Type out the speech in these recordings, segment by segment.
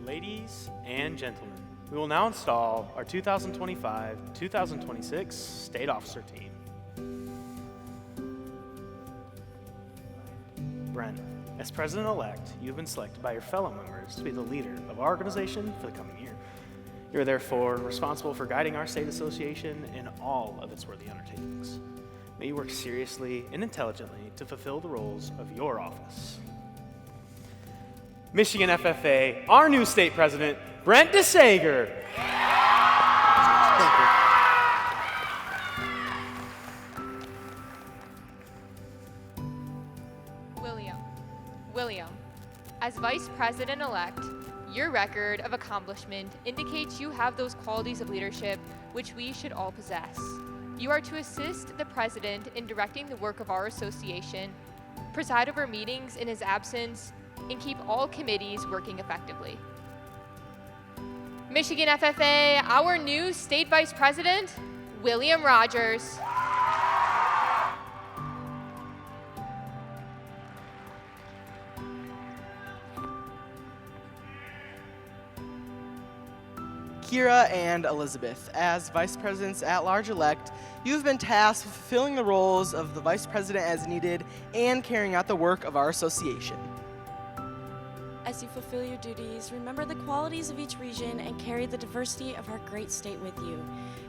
Ladies and gentlemen, we will now install our 2025-2026 State Officer Team. Brent, as President-elect, you have been selected by your fellow members to be the leader of our organization for the coming year. You are therefore responsible for guiding our state association in all of its worthy undertakings. May you work seriously and intelligently to fulfill the roles of your office. Michigan FFA, our new state president, Brent DeSager. William, as Vice President-elect, your record of accomplishment indicates you have those qualities of leadership which we should all possess. You are to assist the President in directing the work of our association, preside over meetings in his absence, and keep all committees working effectively. Michigan FFA, our new State Vice President, William Rogers. Kira and Elizabeth, as Vice Presidents at Large-elect, you have been tasked with fulfilling the roles of the Vice President as needed and carrying out the work of our association. As you fulfill your duties, remember the qualities of each region and carry the diversity of our great state with you.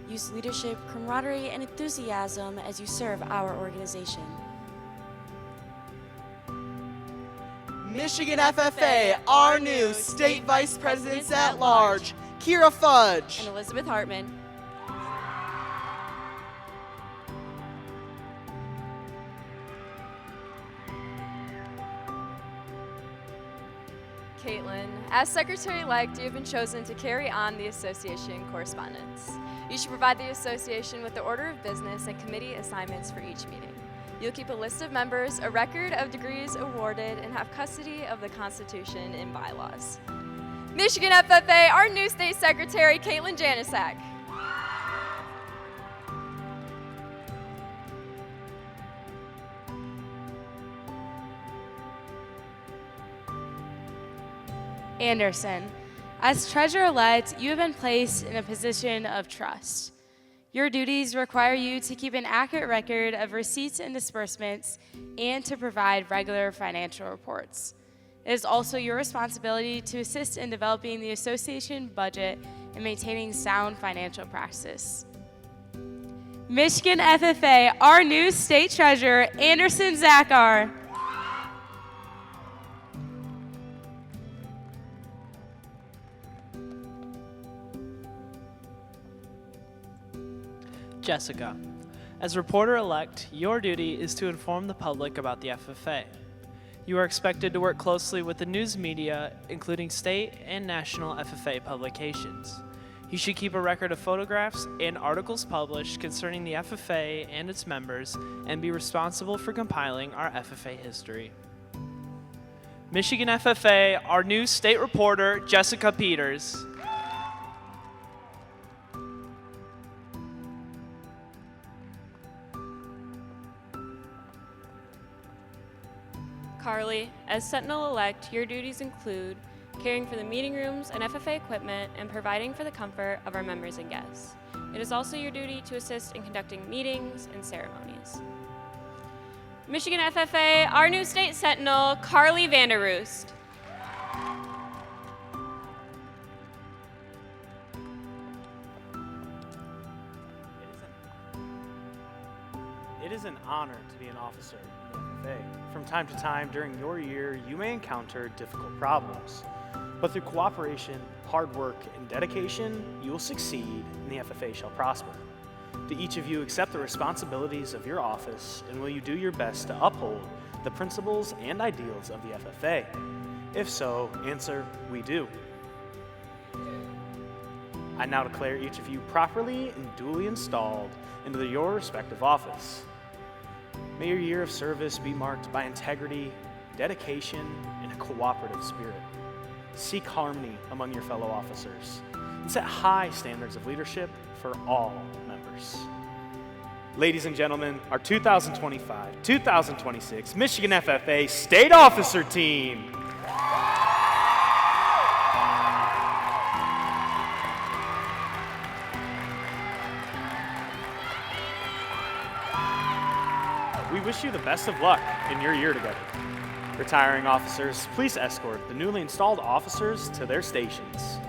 Use leadership, camaraderie, and enthusiasm as you serve our organization. Michigan FFA, our new State Vice Presidents at Large, Kira Fudge and Elizabeth Hartman. Caitlin, as Secretary-elect, you have been chosen to carry on the association correspondence. You should provide the association with the order of business and committee assignments for each meeting. You'll keep a list of members, a record of degrees awarded, and have custody of the Constitution and bylaws. Michigan FFA, our new State Secretary, Caitlin Janisak. Anderson, as Treasurer-elect, you have been placed in a position of trust. Your duties require you to keep an accurate record of receipts and disbursements and to provide regular financial reports. It is also your responsibility to assist in developing the association budget and maintaining sound financial practices. Michigan FFA, our new State Treasurer, Anderson Zachar. Jessica, as reporter-elect, your duty is to inform the public about the FFA. You are expected to work closely with the news media, including state and national FFA publications. You should keep a record of photographs and articles published concerning the FFA and its members and be responsible for compiling our FFA history. Michigan FFA, our new state reporter, Jessica Peters. Carly, as Sentinel-elect, your duties include caring for the meeting rooms and FFA equipment and providing for the comfort of our members and guests. It is also your duty to assist in conducting meetings and ceremonies. Michigan FFA, our new State Sentinel, Carly Vanderroost. It is an honor to be an officer in the FFA. From time to time during your year, you may encounter difficult problems. But through cooperation, hard work, and dedication, you will succeed and the FFA shall prosper. Do each of you accept the responsibilities of your office, and will you do your best to uphold the principles and ideals of the FFA? If so, answer, we do. I now declare each of you properly and duly installed into your respective office. May your year of service be marked by integrity, dedication, and a cooperative spirit. Seek harmony among your fellow officers and set high standards of leadership for all members. Ladies and gentlemen, our 2025-2026 Michigan FFA State Officer Team. we wish you the best of luck in your year together. Retiring officers, please escort the newly installed officers to their stations.